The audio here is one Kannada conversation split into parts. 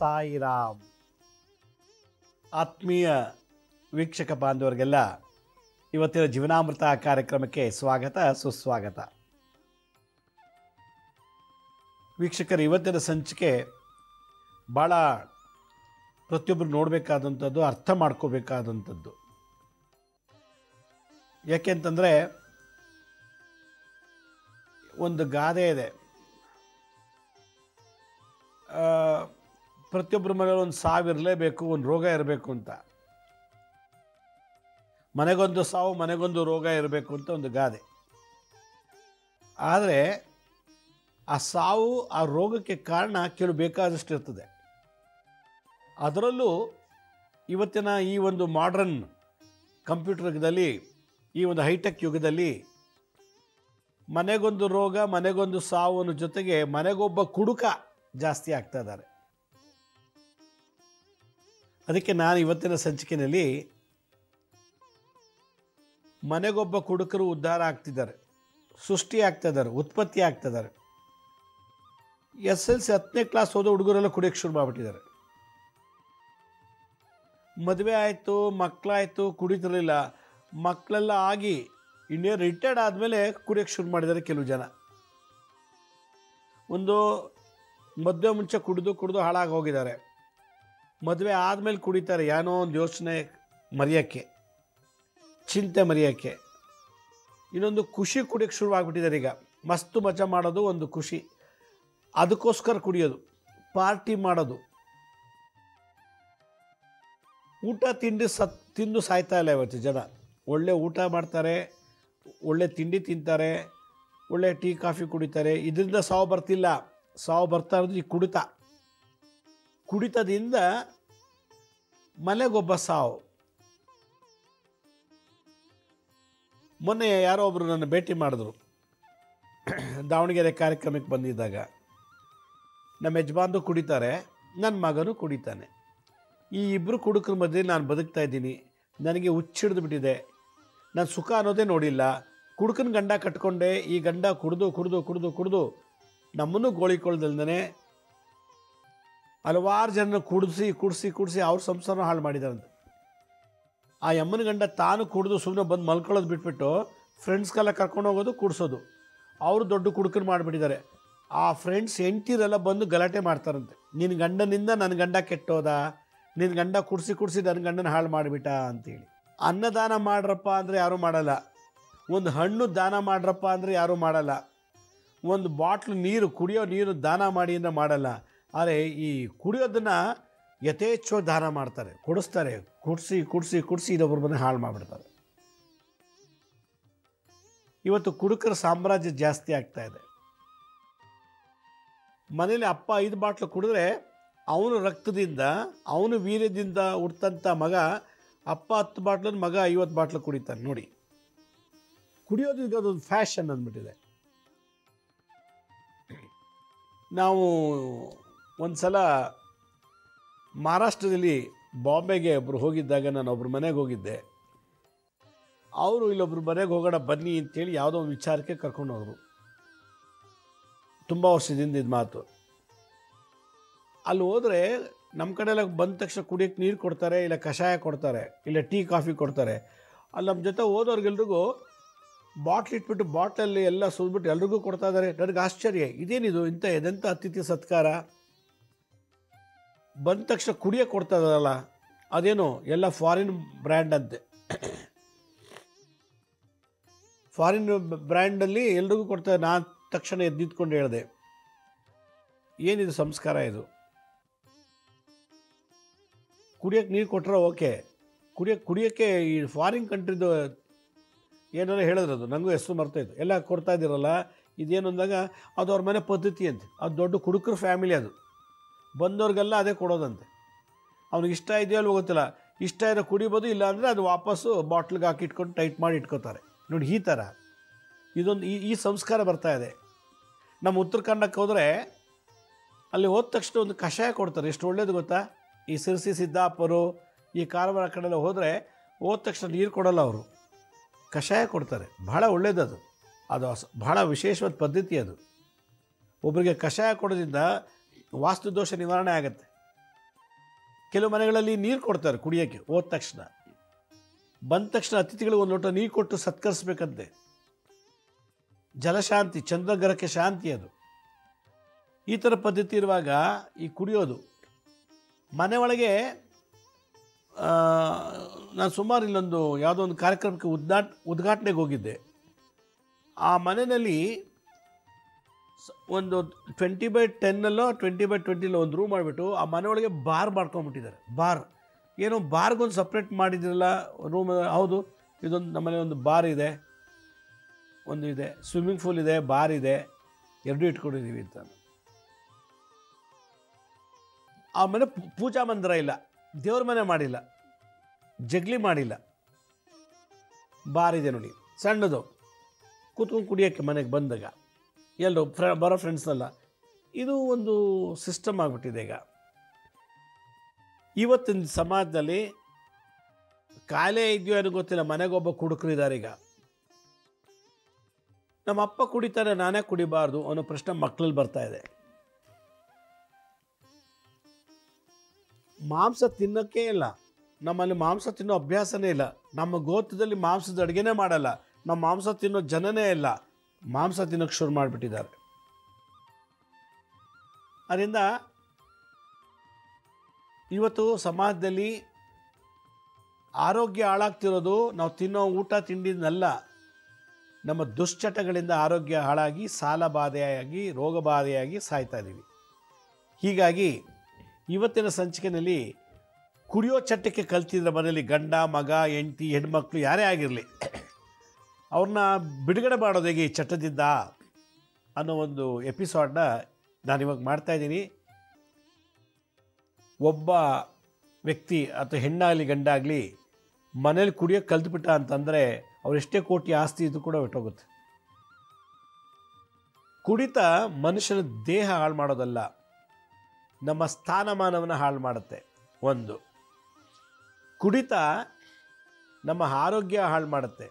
ಸಾಯಿರಾಮ್. ಆತ್ಮೀಯ ವೀಕ್ಷಕ ಬಾಂಧವರಿಗೆಲ್ಲ ಇವತ್ತಿನ ಜೀವನಾಮೃತ ಕಾರ್ಯಕ್ರಮಕ್ಕೆ ಸ್ವಾಗತ ಸುಸ್ವಾಗತ. ವೀಕ್ಷಕರು, ಇವತ್ತಿನ ಸಂಚಿಕೆ ಭಾಳ ಪ್ರತಿಯೊಬ್ಬರು ನೋಡಬೇಕಾದಂಥದ್ದು, ಅರ್ಥ ಮಾಡ್ಕೋಬೇಕಾದಂಥದ್ದು. ಯಾಕೆಂತಂದರೆ ಒಂದು ಗಾದೆ ಇದೆ, ಪ್ರತಿಯೊಬ್ಬರ ಮನೆಯಲ್ಲಿ ಒಂದು ಸಾವು ಇರಲೇಬೇಕು, ಒಂದು ರೋಗ ಇರಬೇಕು ಅಂತ. ಮನೆಗೊಂದು ಸಾವು ಮನೆಗೊಂದು ರೋಗ ಇರಬೇಕು ಅಂತ ಒಂದು ಗಾದೆ. ಆದರೆ ಆ ಸಾವು ಆ ರೋಗಕ್ಕೆ ಕಾರಣ ಕೆಲವು ಬೇಕಾದಷ್ಟು ಇರ್ತದೆ. ಅದರಲ್ಲೂ ಇವತ್ತಿನ ಈ ಒಂದು ಮಾಡರ್ನ್ ಕಂಪ್ಯೂಟರ್ ಯುಗದಲ್ಲಿ, ಈ ಒಂದು ಹೈಟೆಕ್ ಯುಗದಲ್ಲಿ ಮನೆಗೊಂದು ರೋಗ ಮನೆಗೊಂದು ಸಾವು ಅನ್ನೋ ಜೊತೆಗೆ ಮನೆಗೊಬ್ಬ ಕುಡುಕ ಜಾಸ್ತಿ ಆಗ್ತಾ ಇದ್ದಾರೆ. ಅದಕ್ಕೆ ನಾನು ಇವತ್ತಿನ ಸಂಚಿಕೆಯಲ್ಲಿ ಮನೆಗೊಬ್ಬ ಕುಡುಕರು ಉದ್ಧಾರ ಆಗ್ತಿದ್ದಾರೆ, ಸೃಷ್ಟಿ ಆಗ್ತಿದ್ದಾರೆ, ಉತ್ಪತ್ತಿ ಆಗ್ತಿದ್ದಾರೆ. SLC 10ನೇ ಕ್ಲಾಸ್ ಓದೋ ಹುಡುಗರೆಲ್ಲ ಕುಡಿಯೋಕ್ಕೆ ಶುರು ಮಾಡಿಬಿಟ್ಟಿದ್ದಾರೆ. ಮದುವೆ ಆಯಿತು, ಮಕ್ಕಳಾಯಿತು, ಕುಡಿತಿರಲಿಲ್ಲ. ಮಕ್ಕಳೆಲ್ಲ ಆಗಿ ಇನ್ನೇ ರಿಟೈರ್ಡ್ ಆದಮೇಲೆ ಕುಡಿಯೋಕ್ಕೆ ಶುರು ಮಾಡಿದ್ದಾರೆ ಕೆಲವು ಜನ. ಒಂದು ಮದುವೆ ಮುಂಚೆ ಕುಡಿದು ಹಾಳಾಗಿ ಹೋಗಿದ್ದಾರೆ. ಮದುವೆ ಆದಮೇಲೆ ಕುಡಿತಾರೆ, ಏನೋ ಒಂದು ಯೋಚನೆ ಮರೆಯೋಕ್ಕೆ, ಚಿಂತೆ ಮರೆಯೋಕ್ಕೆ. ಇನ್ನೊಂದು ಖುಷಿ ಕುಡಿಯೋಕ್ಕೆ ಶುರು ಆಗಿಬಿಟ್ಟಿದ್ದಾರೆ. ಈಗ ಮಸ್ತು ಮಜಾ ಮಾಡೋದು ಒಂದು ಖುಷಿ, ಅದಕ್ಕೋಸ್ಕರ ಕುಡಿಯೋದು, ಪಾರ್ಟಿ ಮಾಡೋದು. ಊಟ ತಿಂಡಿ ತಿಂದು ಸಾಯ್ತಾ ಇಲ್ಲ ಇವತ್ತು ಜನ. ಒಳ್ಳೆ ಊಟ ಮಾಡ್ತಾರೆ, ಒಳ್ಳೆ ತಿಂಡಿ ತಿಂತಾರೆ, ಒಳ್ಳೆ ಟೀ ಕಾಫಿ ಕುಡಿತಾರೆ. ಇದರಿಂದ ಸಾವು ಬರ್ತಿಲ್ಲ. ಸಾವು ಬರ್ತಾ ಇರೋದು ಈ ಕುಡಿತದಿಂದ ಮನೆಗೊಬ್ಬ ಸಾವು. ಮೊನ್ನೆ ಯಾರೋ ಒಬ್ಬರು ನನ್ನ ಭೇಟಿ ಮಾಡಿದ್ರು ದಾವಣಗೆರೆ ಕಾರ್ಯಕ್ರಮಕ್ಕೆ ಬಂದಿದ್ದಾಗ. ನಮ್ಮ ಯಜಮಾನ್ರು ಕುಡಿತಾರೆ, ನನ್ನ ಮಗನೂ ಕುಡಿತಾನೆ. ಈ ಇಬ್ಬರು ಕುಡುಕರ ಮಧ್ಯೆ ನಾನು ಬದುಕ್ತಾ ಇದ್ದೀನಿ. ನನಗೆ ಹುಚ್ಚಿಡ್ದು ಬಿಟ್ಟಿದೆ. ನಾನು ಸುಖ ಅನ್ನೋದೇ ನೋಡಿಲ್ಲ. ಕುಡುಕನ ಗಂಡ ಕಟ್ಕೊಂಡೆ, ಈ ಗಂಡ ಕುಡಿದು ನಮ್ಮನ್ನು ಗೋಳಿಕೊಳ್ದಲ್ದೇ ಹಲವಾರು ಜನ ಕುಡಿಸಿ ಅವ್ರ ಸಂಸಾರ ಹಾಳು ಮಾಡಿದಾರಂತೆ. ಆ ಯಮ್ಮನ ಗಂಡ ತಾನು ಕುಡಿದು ಸುಮ್ಮನೆ ಬಂದು ಮಲ್ಕೊಳ್ಳೋದು ಬಿಟ್ಬಿಟ್ಟು ಫ್ರೆಂಡ್ಸ್ಗೆಲ್ಲ ಕರ್ಕೊಂಡು ಹೋಗೋದು, ಕುಡಿಸೋದು. ಅವರು ದೊಡ್ಡ ಕುಡುಕರು ಮಾಡಿಬಿಟ್ಟಿದ್ದಾರೆ. ಆ ಫ್ರೆಂಡ್ಸ್ ಹೆಂಡ್ತಿರೆಲ್ಲ ಬಂದು ಗಲಾಟೆ ಮಾಡ್ತಾರಂತೆ. ನಿನ್ನ ಗಂಡನಿಂದ ನನ್ನ ಗಂಡ ಕೆಟ್ಟೋದ, ನಿನ್ನ ಗಂಡ ಕುಡಿಸಿ ನನ್ನ ಗಂಡನ ಹಾಳು ಮಾಡಿಬಿಟ್ಟ ಅಂತೇಳಿ. ಅನ್ನದಾನ ಮಾಡ್ರಪ್ಪ ಅಂದರೆ ಯಾರೂ ಮಾಡಲ್ಲ. ಒಂದು ಹಣ್ಣು ದಾನ ಮಾಡ್ರಪ್ಪ ಅಂದರೆ ಯಾರೂ ಮಾಡಲ್ಲ. ಒಂದು ಬಾಟ್ಲು ನೀರು, ಕುಡಿಯೋ ನೀರು ದಾನ ಮಾಡಿ ಅಂದರೆ ಮಾಡಲ್ಲ. ಆದರೆ ಈ ಕುಡಿಯೋದನ್ನು ಯಥೇಚ್ಛವಾಗಿ ದಾನ ಮಾಡ್ತಾರೆ, ಕುಡಿಸ್ತಾರೆ. ಕುಡಿಸಿ ಇನ್ನೊಬ್ಬರ ಮನೆ ಹಾಳು ಮಾಡಿಬಿಡ್ತಾರೆ. ಇವತ್ತು ಕುಡುಕರ ಸಾಮ್ರಾಜ್ಯ ಜಾಸ್ತಿ ಆಗ್ತಾ ಇದೆ. ಮನೇಲಿ ಅಪ್ಪ 5 ಬಾಟ್ಲು ಕುಡಿದ್ರೆ ಅವನು ರಕ್ತದಿಂದ, ಅವನು ವೀರ್ಯದಿಂದ ಹುಡ್ತಂಥ ಮಗ, ಅಪ್ಪ 10 ಬಾಟ್ಲನ್ನು ಮಗ 50 ಬಾಟ್ಲು ಕುಡಿತಾನೆ. ನೋಡಿ, ಕುಡಿಯೋದು ಅದೊಂದು ಫ್ಯಾಷನ್ ಅಂದ್ಬಿಟ್ಟಿದೆ. ನಾವು ಒಂದು ಸಲ ಮಹಾರಾಷ್ಟ್ರದಲ್ಲಿ ಬಾಂಬೆಗೆ ಒಬ್ಬರು ಹೋಗಿದ್ದಾಗ ನಾನು ಒಬ್ಬರು ಮನೆಗೆ ಹೋಗಿದ್ದೆ. ಅವರು ಇಲ್ಲೊಬ್ರು ಮನೆಗೆ ಹೋಗೋಣ ಬನ್ನಿ ಅಂತೇಳಿ ಯಾವುದೋ ಒಂದು ವಿಚಾರಕ್ಕೆ ಕರ್ಕೊಂಡು ಹೋದರು. ತುಂಬ ವರ್ಷದಿಂದ ಇದು ಮಾತು. ಅಲ್ಲಿ ಹೋದರೆ ನಮ್ಮ ಕಡೆ ಎಲ್ಲ ಬಂದ ತಕ್ಷಣ ಕುಡಿಯೋಕ್ಕೆ ನೀರು ಕೊಡ್ತಾರೆ, ಇಲ್ಲ ಕಷಾಯ ಕೊಡ್ತಾರೆ, ಇಲ್ಲ ಟೀ ಕಾಫಿ ಕೊಡ್ತಾರೆ. ಅಲ್ಲಿ ನಮ್ಮ ಜೊತೆ ಹೋದವ್ರಿಗೆಲ್ರಿಗೂ ಬಾಟ್ಲ್ ಇಟ್ಬಿಟ್ಟು ಬಾಟ್ಲಲ್ಲಿ ಎಲ್ಲ ಸುರಿದ್ಬಿಟ್ಟು ಎಲ್ರಿಗೂ ಕೊಡ್ತಾ ಇದ್ದಾರೆ. ನನಗೆ ಆಶ್ಚರ್ಯ, ಇದೇನಿದು ಇದೆಂಥ ಅತಿಥಿ ಸತ್ಕಾರ. ಬಂದ ತಕ್ಷಣ ಕುಡಿಯೋಕ್ಕೆ ಕೊಡ್ತಾ ಇದ್ದಾರಲ್ಲ, ಅದೇನು ಎಲ್ಲ ಫಾರಿನ್ ಬ್ರ್ಯಾಂಡ್ ಅಂತೆ. ಫಾರಿನ್ ಬ್ರ್ಯಾಂಡಲ್ಲಿ ಎಲ್ರಿಗೂ ಕೊಡ್ತಾರೆ. ನಾನು ತಕ್ಷಣ ಎದ್ದಿದ್ಕೊಂಡು ಹೇಳಿದೆ, ಏನಿದು ಸಂಸ್ಕಾರ ಇದು? ಕುಡಿಯೋಕ್ಕೆ ನೀರು ಕೊಟ್ಟರೆ ಓಕೆ, ಕುಡಿಯೋಕ್ಕೆ ಈ ಫಾರಿನ್ ಕಂಟ್ರಿದು ಏನಾರ ಹೇಳಿದ್ರು, ಅದು ನನಗೂ ಹೆಸರು ಮರ್ತೋಯ್ತು. ಎಲ್ಲ ಕೊಡ್ತಾ ಇದ್ದೀರಲ್ಲ, ಇದೇನು ಅಂದಾಗ ಅದು ಅವ್ರ ಮನೆ ಪದ್ಧತಿ ಅಂತೆ. ಅದು ದೊಡ್ಡ ಕುಡುಕರ ಫ್ಯಾಮಿಲಿ, ಅದು ಬಂದವ್ರಿಗೆಲ್ಲ ಅದೇ ಕೊಡೋದಂತೆ. ಅವ್ನಿಗೆ ಇಷ್ಟ ಇದೆಯೋ ಅಲ್ವೋ ಗೊತ್ತಿಲ್ಲ, ಇಷ್ಟ ಇರೋ ಕುಡಿಬೋದು, ಇಲ್ಲ ಅಂದರೆ ಅದು ವಾಪಸ್ಸು ಬಾಟ್ಲಿಗೆ ಹಾಕಿ ಇಟ್ಕೊಂಡು ಟೈಟ್ ಮಾಡಿ ಇಟ್ಕೋತಾರೆ. ನೋಡಿ, ಈ ಥರ ಇದೊಂದು ಈ ಸಂಸ್ಕಾರ ಬರ್ತಾ ಇದೆ. ನಮ್ಮ ಉತ್ತರ ಕನ್ನಡಕ್ಕೆ ಹೋದರೆ ಅಲ್ಲಿ ಹೋದ ತಕ್ಷಣ ಒಂದು ಕಷಾಯ ಕೊಡ್ತಾರೆ. ಎಷ್ಟು ಒಳ್ಳೇದು ಗೊತ್ತಾ? ಈ ಸಿರ್ಸಿ ಸಿದ್ದಾಪುರು, ಈ ಕಾರವಾರ ಕಡೆಲ್ಲ ಹೋದರೆ ಹೋದ ತಕ್ಷಣ ನೀರು ಕೊಡೋಲ್ಲ, ಅವರು ಕಷಾಯ ಕೊಡ್ತಾರೆ. ಭಾಳ ಒಳ್ಳೆಯದು. ಅದು ಭಾಳ ವಿಶೇಷವಾದ ಪದ್ಧತಿ ಅದು. ಒಬ್ಬರಿಗೆ ಕಷಾಯ ಕೊಡೋದ್ರಿಂದ ವಾಸ್ತುದೋಷ ನಿವಾರಣೆ ಆಗುತ್ತೆ. ಕೆಲವು ಮನೆಗಳಲ್ಲಿ ನೀರು ಕೊಡ್ತಾರೆ ಕುಡಿಯೋಕ್ಕೆ, ಹೋದ ತಕ್ಷಣ ಬಂದ ತಕ್ಷಣ ಅತಿಥಿಗಳಿಗೆ ಒಂದು ಲೋಟ ನೀರು ಕೊಟ್ಟು ಸತ್ಕರಿಸ್ಬೇಕಂತೆ. ಜಲಶಾಂತಿ, ಚಂದ್ರಗ್ರಹಕ್ಕೆ ಶಾಂತಿ ಅದು. ಈ ಥರ ಪದ್ಧತಿ ಇರುವಾಗ ಈ ಕುಡಿಯೋದು ಮನೆ ಒಳಗೆ ನಾನು ಸುಮಾರು ಇಲ್ಲೊಂದು ಯಾವುದೋ ಒಂದು ಕಾರ್ಯಕ್ರಮಕ್ಕೆ ಉದ್ಘಾಟನೆಗೆ ಹೋಗಿದ್ದೆ. ಆ ಮನೆಯಲ್ಲಿ ಒಂದು 20x10 20x20 ಒಂದು ರೂಮ್ ಮಾಡಿಬಿಟ್ಟು ಆ ಮನೆ ಒಳಗೆ ಬಾರ್ ಮಾಡ್ಕೊಂಡ್ಬಿಟ್ಟಿದ್ದಾರೆ. ಬಾರ್ ಏನೋ ಬಾರ್ಗೊಂದು ಸಪ್ರೇಟ್ ಮಾಡಿದ್ರಲ್ಲ ರೂಮ್. ಹೌದು, ಇದೊಂದು ನಮ್ಮನೆ ಒಂದು ಬಾರ್ ಇದೆ, ಒಂದು ಇದೆ, ಸ್ವಿಮ್ಮಿಂಗ್ ಪೂಲ್ ಇದೆ, ಬಾರ್ ಇದೆ, ಎರಡೂ ಇಟ್ಕೊಂಡಿದ್ದೀವಿ ಅಂತ. ಆ ಮನೆ ಪೂಜಾ ಮಂದಿರ ಇಲ್ಲ, ದೇವ್ರ ಮನೆ ಮಾಡಿಲ್ಲ, ಜಗ್ಲಿ ಮಾಡಿಲ್ಲ, ಬಾರ್ ಇದೆ ನೋಡಿ ಸಣ್ಣದು, ಕೂತ್ಕೊಂಡು ಕುಡಿಯೋಕ್ಕೆ ಮನೆಗೆ ಬಂದಾಗ ಎಲ್ಲರೂ ಬರೋ ಫ್ರೆಂಡ್ಸ್ನೆಲ್ಲ. ಇದು ಒಂದು ಸಿಸ್ಟಮ್ ಆಗಿಬಿಟ್ಟಿದೆ ಈಗ. ಇವತ್ತಿನ ಸಮಾಜದಲ್ಲಿ ಕಾಯಿಲೆ ಇದೆಯೋ ಏನೋ ಗೊತ್ತಿಲ್ಲ, ಮನೆಗೊಬ್ಬ ಕುಡುಕರಿದ್ದಾರೆ. ಈಗ ನಮ್ಮ ಅಪ್ಪ ಕುಡಿತಾರೆ, ನಾನೇ ಕುಡಿಬಾರ್ದು ಅನ್ನೋ ಪ್ರಶ್ನೆ ಮಕ್ಕಳಲ್ಲಿ ಬರ್ತಾ ಇದೆ. ಮಾಂಸ ತಿನ್ನೋಕ್ಕೆ ಇಲ್ಲ, ನಮ್ಮಲ್ಲಿ ಮಾಂಸ ತಿನ್ನೋ ಅಭ್ಯಾಸನೇ ಇಲ್ಲ. ನಮ್ಮ ಗೋತ್ರದಲ್ಲಿ ಮಾಂಸದ ಅಡುಗೆನೇ ಮಾಡಲ್ಲ, ನಮ್ಮ ಮಾಂಸ ತಿನ್ನೋ ಜನನೇ ಇಲ್ಲ, ಮಾಂಸ ತಿನ್ನೋಕ್ಕೆ ಶುರು ಮಾಡಿಬಿಟ್ಟಿದ್ದಾರೆ. ಅದರಿಂದ ಇವತ್ತು ಸಮಾಜದಲ್ಲಿ ಆರೋಗ್ಯ ಹಾಳಾಗ್ತಿರೋದು ನಾವು ತಿನ್ನೋ ಊಟ ತಿಂಡಿನಲ್ಲ, ನಮ್ಮ ದುಶ್ಚಟಗಳಿಂದ ಆರೋಗ್ಯ ಹಾಳಾಗಿ ಸಾಲ ಬಾಧೆಯಾಗಿ ರೋಗ ಬಾಧೆಯಾಗಿ ಸಾಯ್ತಾ ಇದ್ದೀವಿ. ಹೀಗಾಗಿ ಇವತ್ತಿನ ಸಂಚಿಕೆಯಲ್ಲಿ ಕುಡಿಯೋ ಚಟಕ್ಕೆ ಕಲ್ತಿದ್ರೆ ಮನೆಯಲ್ಲಿ ಗಂಡ ಮಗ ಹೆಂಡತಿ ಹೆಣ್ಮಕ್ಳು ಯಾರೇ ಆಗಿರಲಿ ಅವ್ರನ್ನ ಬಿಡುಗಡೆ ಮಾಡೋದು ಹೇಗೆ ಈ ಚಟದಿಂದ ಅನ್ನೋ ಒಂದು ಎಪಿಸೋಡನ್ನ ನಾನಿವಾಗ ಮಾಡ್ತಾಯಿದ್ದೀನಿ. ಒಬ್ಬ ವ್ಯಕ್ತಿ ಅಥವಾ ಹೆಣ್ಣಾಗಲಿ ಗಂಡಾಗಲಿ ಮನೇಲಿ ಕುಡಿಯೋಕ್ಕೆ ಕಲ್ತ್ಬಿಟ್ಟ ಅಂತಂದರೆ ಅವರೆಷ್ಟೇ ಕೋಟಿ ಆಸ್ತಿ ಇದು ಕೂಡ ಹೊಟ್ಟೋಗುತ್ತೆ. ಕುಡಿತ ಮನುಷ್ಯನ ದೇಹ ಹಾಳು ಮಾಡೋದಲ್ಲ, ನಮ್ಮ ಸ್ಥಾನಮಾನವನ್ನು ಹಾಳು ಮಾಡುತ್ತೆ. ಒಂದು, ಕುಡಿತ ನಮ್ಮ ಆರೋಗ್ಯ ಹಾಳು ಮಾಡುತ್ತೆ.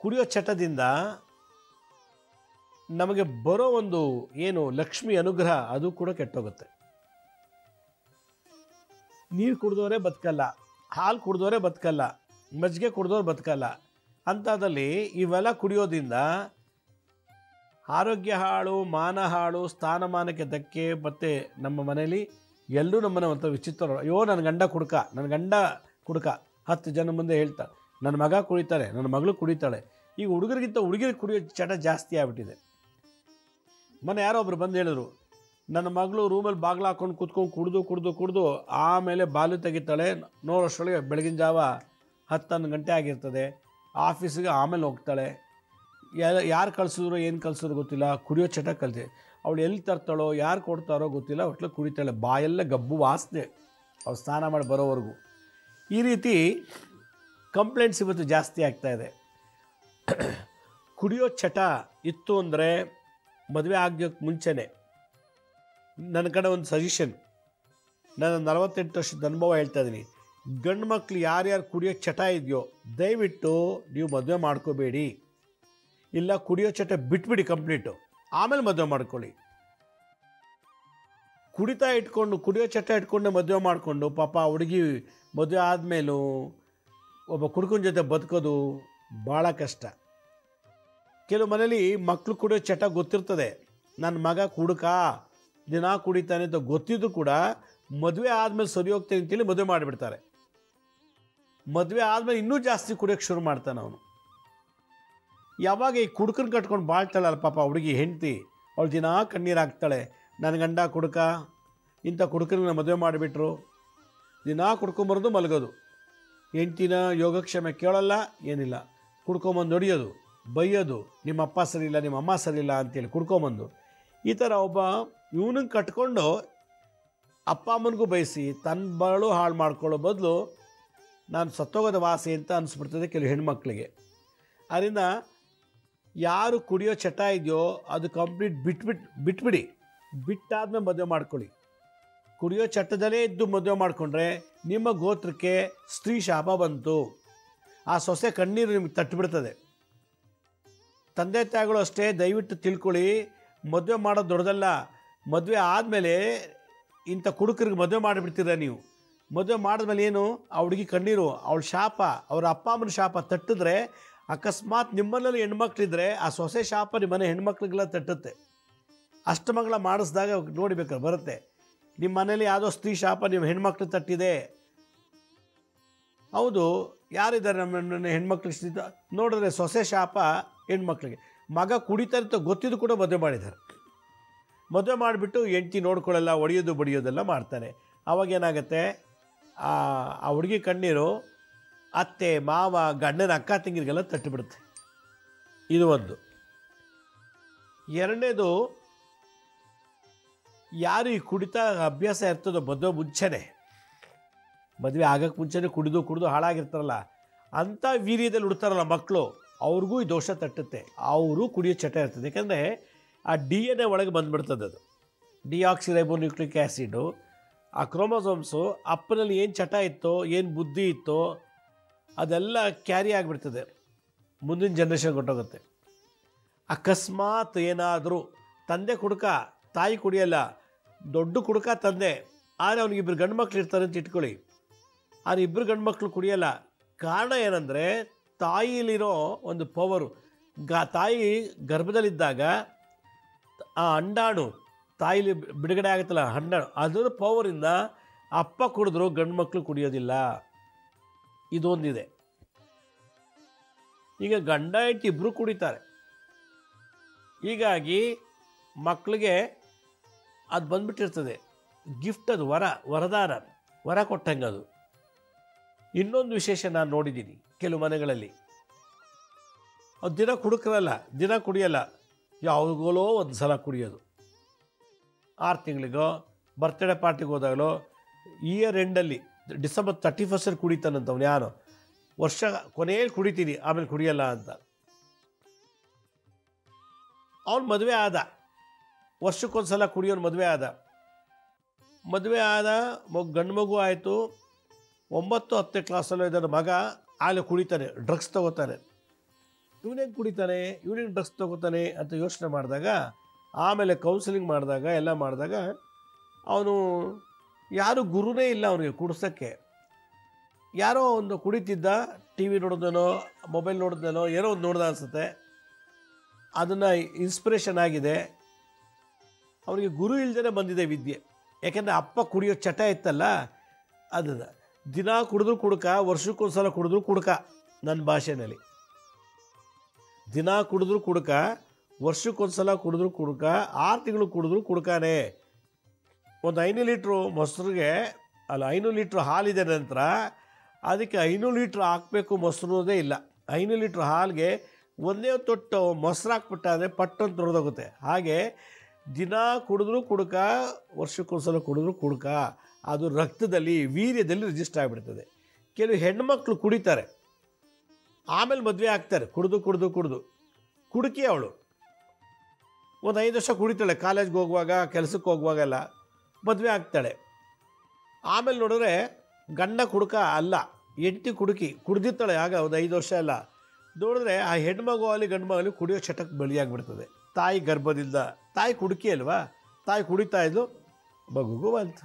ಕುಡಿಯೋ ಚಟದಿಂದ ನಮಗೆ ಬರೋ ಒಂದು ಏನು ಲಕ್ಷ್ಮಿ ಅನುಗ್ರಹ ಅದು ಕೂಡ ಕೆಟ್ಟೋಗುತ್ತೆ. ನೀರು ಕುಡಿದವರೇ ಬದುಕಲ್ಲ, ಹಾಲು ಕುಡಿದವರೇ ಬದುಕಲ್ಲ, ಮಜ್ಜಿಗೆ ಕುಡಿದವ್ರು ಬದುಕಲ್ಲ. ಅಂಥದ್ದಲ್ಲಿ ಇವೆಲ್ಲ ಕುಡಿಯೋದ್ರಿಂದ ಆರೋಗ್ಯ ಹಾಳು, ಮಾನ ಹಾಳು, ಸ್ಥಾನಮಾನಕ್ಕೆ ಧಕ್ಕೆ. ಮತ್ತು ನಮ್ಮ ಮನೇಲಿ ಎಲ್ಲರೂ ನಮ್ಮನ್ನು ಒಂದು ವಿಚಿತ್ರ, ಅಯ್ಯೋ ನನ್ನ ಗಂಡ ಕುಡ್ಕ, ನನ್ನ ಗಂಡ ಕುಡ್ಕ 10 ಜನ ಮುಂದೆ ಹೇಳ್ತಾರೆ, ನನ್ನ ಮಗ ಕುಡಿತಾಳೆ, ನನ್ನ ಮಗಳು ಕುಡಿತಾಳೆ. ಈಗ ಹುಡುಗರಿಗಿಂತ ಹುಡುಗಿರಿಗೆ ಕುಡಿಯೋ ಚಟ ಜಾಸ್ತಿ ಆಗ್ಬಿಟ್ಟಿದೆ. ಮೊನ್ನೆ ಯಾರೋ ಒಬ್ರು ಬಂದು ಹೇಳಿದ್ರು, ನನ್ನ ಮಗಳು ರೂಮಲ್ಲಿ ಬಾಗಿಲು ಹಾಕ್ಕೊಂಡು ಕೂತ್ಕೊಂಡು ಕುಡಿದು ಆಮೇಲೆ ಬಾಲು ತೆಗಿತಾಳೆ, ನೋಡೋಷ್ಟರೊಳಗೆ ಬೆಳಗಿನ ಜಾವ 10-11 ಗಂಟೆ ಆಗಿರ್ತದೆ. ಆಫೀಸಿಗೆ ಆಮೇಲೆ ಹೋಗ್ತಾಳೆ. ಯಾರು ಕಳಿಸಿದ್ರು ಏನು ಕಳಿಸಿದ್ರು ಗೊತ್ತಿಲ್ಲ, ಕುಡಿಯೋ ಚಟ ಕಲಿತೆ. ಅವಳು ಎಲ್ಲಿ ತರ್ತಾಳೋ ಯಾರು ಕೊಡ್ತಾರೋ ಗೊತ್ತಿಲ್ಲ, ಒಟ್ಲು ಕುಡಿತಾಳೆ. ಬಾಯೆಲ್ಲ ಗಬ್ಬು ವಾಸನೆ ಅವ್ಳು ಸ್ನಾನ ಮಾಡಿ ಬರೋವರೆಗೂ. ಈ ರೀತಿ ಕಂಪ್ಲೇಂಟ್ಸ್ ಇವತ್ತು ಜಾಸ್ತಿ ಆಗ್ತಾಯಿದೆ. ಕುಡಿಯೋ ಚಟ ಇತ್ತು ಅಂದರೆ ಮದುವೆ ಆಗೋಕ್ಕೆ ಮುಂಚೆನೇ ನನ್ನ ಕಡೆ ಒಂದು ಸಜೆಷನ್, ನಾನು 48 ವರ್ಷದ ಅನುಭವ ಹೇಳ್ತಾ ಇದ್ದೀನಿ. ಗಂಡು ಮಕ್ಕಳು ಯಾರ್ಯಾರು ಕುಡಿಯೋ ಚಟ ಇದೆಯೋ ದಯವಿಟ್ಟು ನೀವು ಮದುವೆ ಮಾಡ್ಕೋಬೇಡಿ. ಇಲ್ಲ ಕುಡಿಯೋ ಚಟ ಬಿಟ್ಬಿಡಿ ಕಂಪ್ಲೀಟು, ಆಮೇಲೆ ಮದುವೆ ಮಾಡ್ಕೊಳ್ಳಿ. ಕುಡಿಯೋ ಚಟ ಇಟ್ಕೊಂಡು ಮದುವೆ ಮಾಡಿಕೊಂಡು ಪಾಪ ಹುಡುಗಿ ಮದುವೆ ಆದಮೇಲೂ ಒಬ್ಬ ಕುಡುಕನ ಜೊತೆ ಬದುಕೋದು ಭಾಳ ಕಷ್ಟ. ಕೆಲವು ಮನೇಲಿ ಮಕ್ಕಳು ಕುಡಿಯೋ ಚಟ ಗೊತ್ತಿರ್ತದೆ, ನನ್ನ ಮಗ ಕುಡುಕ ದಿನ ಕುಡಿತಾನೆ ಅಂತ ಗೊತ್ತಿದ್ದು ಕೂಡ ಮದುವೆ ಆದಮೇಲೆ ಸರಿ ಹೋಗ್ತೇನೆ ಅಂತೇಳಿ ಮದುವೆ ಮಾಡಿಬಿಡ್ತಾರೆ. ಮದುವೆ ಆದಮೇಲೆ ಇನ್ನೂ ಜಾಸ್ತಿ ಕುಡಿಯೋಕ್ಕೆ ಶುರು ಮಾಡ್ತಾನೆ ಅವನು. ಯಾವಾಗ ಈ ಕುಡುಕನ ಕಟ್ಕೊಂಡು ಬಾಳ್ತಾಳಲ್ಲ ಪಾಪ ಹುಡುಗಿ ಹೆಂಡತಿ, ಅವಳು ದಿನ ಕಣ್ಣೀರು ಹಾಕ್ತಾಳೆ, ನನ್ನ ಗಂಡ ಕುಡುಕ, ಇಂಥ ಕುಡುಕನ ಮದುವೆ ಮಾಡಿಬಿಟ್ರು. ದಿನ ಕುಡ್ಕೊಂಬರೋದು ಮಲಗೋದು, ಹೆಂಡ್ತಿನ ಯೋಗಕ್ಷೇಮ ಕೇಳಲ್ಲ, ಏನಿಲ್ಲ, ಕುಡ್ಕೊಂಬಂದು ಹೊಡಿಯೋದು, ಬೈಯೋದು, ನಿಮ್ಮ ಅಪ್ಪ ಸರಿಯಿಲ್ಲ, ನಿಮ್ಮ ಅಮ್ಮ ಸರಿಯಿಲ್ಲ ಅಂತೇಳಿ ಕುಡ್ಕೊಂಬಂದು. ಈ ಥರ ಒಬ್ಬ ಇವನಿಗೆ ಕಟ್ಕೊಂಡು ಅಪ್ಪ ಅಮ್ಮನಿಗೂ ಬಯಸಿ ತನ್ನ ಬಾಳು ಹಾಳು ಮಾಡ್ಕೊಳ್ಳೋ ಬದಲು ನಾನು ಸತ್ತೋಗೋದ ವಾಸಿ ಅಂತ ಅನಿಸ್ಬಿಡ್ತದೆ ಕೆಲವು ಹೆಣ್ಮಕ್ಳಿಗೆ. ಅದರಿಂದ ಯಾರು ಕುಡಿಯೋ ಚಟ ಇದೆಯೋ ಅದು ಕಂಪ್ಲೀಟ್ ಬಿಟ್ಬಿಡಿ. ಬಿಟ್ಟಾದ್ಮೇಲೆ ಮದುವೆ ಮಾಡ್ಕೊಳ್ಳಿ. ಕುಡಿಯೋ ಚಟದಲ್ಲೇ ಇದ್ದು ಮದುವೆ ಮಾಡಿಕೊಂಡ್ರೆ ನಿಮ್ಮ ಗೋತ್ರಕ್ಕೆ ಸ್ತ್ರೀ ಶಾಪ ಬಂತು, ಆ ಸೊಸೆ ಕಣ್ಣೀರು ನಿಮಗೆ ತಟ್ಟಿಬಿಡ್ತದೆ. ತಂದೆ ತಾಯಿಗಳು ಅಷ್ಟೇ, ದಯವಿಟ್ಟು ತಿಳ್ಕೊಳ್ಳಿ, ಮದುವೆ ಮಾಡೋದು ದೊಡ್ಡದಲ್ಲ. ಮದುವೆ ಆದಮೇಲೆ ಇಂಥ ಕುಡುಕರಿಗೆ ಮದುವೆ ಮಾಡಿಬಿಡ್ತೀರ ನೀವು. ಮದುವೆ ಮಾಡಿದ್ಮೇಲೆ ಏನು, ಆ ಹುಡುಗಿ ಕಣ್ಣೀರು, ಅವಳ ಶಾಪ, ಅವ್ರ ಅಪ್ಪ ಅಮ್ಮನ ಶಾಪ ತಟ್ಟಿದ್ರೆ, ಅಕಸ್ಮಾತ್ ನಿಮ್ಮನೇಲಿ ಹೆಣ್ಮಕ್ಳಿದ್ರೆ ಆ ಸೊಸೆ ಶಾಪ ನಿಮ್ಮನೆ ಹೆಣ್ಮಕ್ಳಿಗೆಲ್ಲ ತಟ್ಟುತ್ತೆ. ಅಷ್ಟಮಂಗಳ ಮಾಡಿಸಿದಾಗ ನೋಡಿಬೇಕಾದ್ರೆ ಬರುತ್ತೆ, ನಿಮ್ಮ ಮನೇಲಿ ಯಾವುದೋ ಸ್ತ್ರೀ ಶಾಪ ನಿಮ್ಮ ಹೆಣ್ಮಕ್ಳು ತಟ್ಟಿದೆ. ಹೌದು, ಯಾರಿದ್ದಾರೆ ನಮ್ಮ ಹೆಣ್ಮಕ್ಳಿಗೆ ನೋಡಿದ್ರೆ ಸೊಸೆ ಶಾಪ ಹೆಣ್ಮಕ್ಳಿಗೆ. ಮಗ ಕುಡಿತಾರೆ ಗೊತ್ತಿದ್ದು ಕೂಡ ಮದುವೆ ಮಾಡಿದ್ದಾರೆ. ಮದುವೆ ಮಾಡಿಬಿಟ್ಟು ಹೆಂಡ್ತಿ ನೋಡ್ಕೊಳ್ಳಲ್ಲ, ಒಡೆಯೋದು ಬಡಿಯೋದೆಲ್ಲ ಮಾಡ್ತಾರೆ. ಅವಾಗೇನಾಗುತ್ತೆ, ಆ ಹುಡುಗಿ ಕಣ್ಣೀರು ಅತ್ತೆ ಮಾವ ಗಂಡನ ಅಕ್ಕ ತಂಗಿರಿಗೆಲ್ಲ ತಟ್ಟಿಬಿಡುತ್ತೆ. ಇದು ಒಂದು. ಎರಡನೇದು, ಯಾರು ಈ ಕುಡಿತ ಅಭ್ಯಾಸ ಇರ್ತದೋ ಮದುವೆ ಆಗಕ್ಕೆ ಮುಂಚೆನೇ ಕುಡಿದು ಹಾಳಾಗಿರ್ತಾರಲ್ಲ, ಅಂಥ ವೀರ್ಯದಲ್ಲಿ ಉಡ್ತಾರಲ್ಲ ಮಕ್ಕಳು, ಅವ್ರಿಗೂ ಈ ದೋಷ ತಟ್ಟುತ್ತೆ. ಅವರು ಕುಡಿಯೋ ಚಟ ಇರ್ತದೆ. ಯಾಕಂದರೆ ಆ DNA ಒಳಗೆ ಬಂದುಬಿಡ್ತದೆ. ಅದು ಡಿಆಕ್ಸಿರೈಬೋನ್ಯೂಕ್ಲಿಕ್ ಆ್ಯಸಿಡು, ಆ ಕ್ರೋಮೋಸೋಮ್ಸು ಅಪ್ಪನಲ್ಲಿ ಏನು ಚಟ ಇತ್ತೋ, ಏನು ಬುದ್ಧಿ ಇತ್ತೋ ಅದೆಲ್ಲ ಕ್ಯಾರಿ ಆಗಿಬಿಡ್ತದೆ, ಮುಂದಿನ ಜನ್ರೇಷನ್ ಕೊಟ್ಟೋಗುತ್ತೆ. ಅಕಸ್ಮಾತ್ ಏನಾದರೂ ತಂದೆ ಕುಡುಕ, ತಾಯಿ ಕುಡಿಯಲ್ಲ, ದೊಡ್ಡ ಕುಡುಕ ತಂದೆ, ಆದರೆ ಅವನಿಗಿಬ್ಬರು ಗಂಡು ಮಕ್ಳು ಇರ್ತಾರೆ ಅಂತ ಇಟ್ಕೊಳ್ಳಿ. ಆದರೆ ಇಬ್ಬರು ಗಂಡು ಮಕ್ಕಳು ಕುಡಿಯಲ್ಲ. ಕಾರಣ ಏನಂದರೆ, ತಾಯಿಲಿರೋ ಒಂದು ಪವರು, ತಾಯಿ ಗರ್ಭದಲ್ಲಿದ್ದಾಗ ಆ ಅಂಡಾಣು ತಾಯಿಲಿ ಬಿಡುಗಡೆ ಆಗುತ್ತಲ್ಲ ಅಂಡಾಣು, ಅದರ ಪವರಿಂದ ಅಪ್ಪ ಕುಡಿದ್ರು ಗಂಡು ಮಕ್ಕಳು ಕುಡಿಯೋದಿಲ್ಲ. ಇದೊಂದಿದೆ. ಈಗ ಗಂಡ ಹೆಂಡತಿ ಇಬ್ಬರು ಕುಡಿತಾರೆ. ಹೀಗಾಗಿ ಮಕ್ಕಳಿಗೆ ಅದು ಬಂದ್ಬಿಟ್ಟಿರ್ತದೆ, ಗಿಫ್ಟ್, ಅದು ವರದಾನ, ವರ ಕೊಟ್ಟಂಗೆ ಅದು. ಇನ್ನೊಂದು ವಿಶೇಷ ನಾನು ನೋಡಿದ್ದೀನಿ ಕೆಲವು ಮನೆಗಳಲ್ಲಿ, ಅದು ದಿನ ಕುಡುಕರಲ್ಲ, ದಿನ ಕುಡಿಯಲ್ಲ, ಯಾವುದೋ ಒಂದು ಸಲ ಕುಡಿಯೋದು. 6 ತಿಂಗಳಿಗೋ ಬರ್ತ್ಡೇ ಪಾರ್ಟಿಗೆ ಹೋದಾಗಲೋ, ಇಯರ್ ಎಂಡಲ್ಲಿ ಡಿಸೆಂಬರ್ 31 ಕುಡಿತಾನಂತವ್ನು. ಯಾರು ವರ್ಷ ಕೊನೆಯಲ್ಲಿ ಕುಡಿತೀನಿ ಆಮೇಲೆ ಕುಡಿಯಲ್ಲ ಅಂತ. ಅವನು ಮದುವೆ ಆದ, ವರ್ಷಕ್ಕೊಂದು ಸಲ ಕುಡಿಯೋನು ಮದುವೆ ಆದ, ಗಂಡು ಮಗು ಆಯಿತು. 9-10 ಕ್ಲಾಸಲ್ಲೋ ಇದ್ದಾನೆ ಮಗ, ಆಗಲೇ ಕುಡಿತಾನೆ, ಡ್ರಗ್ಸ್ ತೊಗೋತಾನೆ. ಇವನೇನು ಕುಡಿತಾನೆ, ಇವನೇನು ಡ್ರಗ್ಸ್ ತೊಗೋತಾನೆ ಅಂತ ಯೋಚನೆ ಮಾಡಿದಾಗ, ಆಮೇಲೆ ಕೌನ್ಸಿಲಿಂಗ್ ಮಾಡಿದಾಗ, ಎಲ್ಲ ಮಾಡಿದಾಗ, ಅವನು ಯಾರು ಗುರುನೇ ಇಲ್ಲ ಅವನಿಗೆ ಕುಡಿಸೋಕ್ಕೆ. ಯಾರೋ ಒಂದು ಕುಡಿತಿದ್ದ, ಟಿ ವಿ ನೋಡೋದೇನೋ, ಮೊಬೈಲ್ ನೋಡೋದೇನೋ, ಏನೋ ಒಂದು ನೋಡ್ದ ಅನಿಸುತ್ತೆ, ಅದನ್ನು ಇನ್ಸ್ಪಿರೇಷನ್ ಆಗಿದೆ. ಅವನಿಗೆ ಗುರು ಇಲ್ದೇ ಬಂದಿದೆ ವಿದ್ಯೆ. ಯಾಕೆಂದರೆ ಅಪ್ಪ ಕುಡಿಯೋ ಚಟ ಇತ್ತಲ್ಲ, ಅದನ್ನು ದಿನ ಕುಡಿದ್ರು ಕುಡುಕ, ವರ್ಷಕ್ಕೊಂದ್ಸಲ ಕುಡಿದ್ರು ಕುಡುಕ. ನನ್ನ ಭಾಷೆಯಲ್ಲಿ ದಿನ ಕುಡಿದ್ರು ಕುಡುಕ, ವರ್ಷಕ್ಕೊಂದ್ಸಲ ಕುಡಿದ್ರು ಕುಡುಕ, 6 ತಿಂಗಳು ಕುಡಿದ್ರು ಕುಡುಕಾನೆ. ಒಂದು 500 ಲೀಟ್ರು ಮೊಸರಿಗೆ, 500 ಲೀಟ್ರ್ ಹಾಲಿದೆ, ನಂತರ ಅದಕ್ಕೆ 500 ಲೀಟ್ರ್ ಹಾಕಬೇಕು ಮೊಸರುದೇ ಇಲ್ಲ. 500 ಲೀಟ್ರ್ ಹಾಲಿಗೆ ಒಂದೇ ತೊಟ್ಟು ಮೊಸರು ಹಾಕ್ಬಿಟ್ಟಾದರೆ ಪಟ್ಟಂತ ತೊಳೆದೋಗುತ್ತೆ. ಹಾಗೆ ದಿನ ಕುಡಿದ್ರು ಕುಡುಕ, ವರ್ಷಕ್ಕೊಂದ್ಸಲ ಕುಡಿದ್ರು ಕುಡುಕ, ಅದು ರಕ್ತದಲ್ಲಿ, ವೀರ್ಯದಲ್ಲಿ ರಿಜಿಸ್ಟರ್ ಆಗಿಬಿಡ್ತದೆ. ಕೆಲವು ಹೆಣ್ಮಕ್ಳು ಕುಡಿತಾರೆ, ಆಮೇಲೆ ಮದುವೆ ಆಗ್ತಾರೆ, ಕುಡಿದು ಕುಡುಕಿ ಅವಳು. ಒಂದು 5 ವರ್ಷ ಕುಡಿತಾಳೆ, ಕಾಲೇಜ್ಗೆ ಹೋಗುವಾಗ, ಕೆಲಸಕ್ಕೆ ಹೋಗುವಾಗೆಲ್ಲ ಮದುವೆ ಆಗ್ತಾಳೆ. ಆಮೇಲೆ ನೋಡಿದ್ರೆ ಗಂಡ ಕುಡುಕ ಅಲ್ಲ, ಹೆಂಡತಿ ಕುಡ್ದಿರ್ತಾಳೆ. ಆಗ ಒಂದು 5 ವರ್ಷ ಎಲ್ಲ ನೋಡಿದ್ರೆ ಆ ಹೆಣ್ಮಗು ಅಲ್ಲಿ ಗಂಡು ಮಗಲಿ ಕುಡಿಯೋ ಚಟಕ್ಕೆ ಬಲಿಯಾಗಿಬಿಡ್ತದೆ. ತಾಯಿ ಗರ್ಭದಿಂದ, ತಾಯಿ ಕುಡುಕಿ ಅಲ್ವಾ, ತಾಯಿ ಕುಡಿತಾ ಇದ್ಲು, ಮಗುಗೂ ಬಂತು.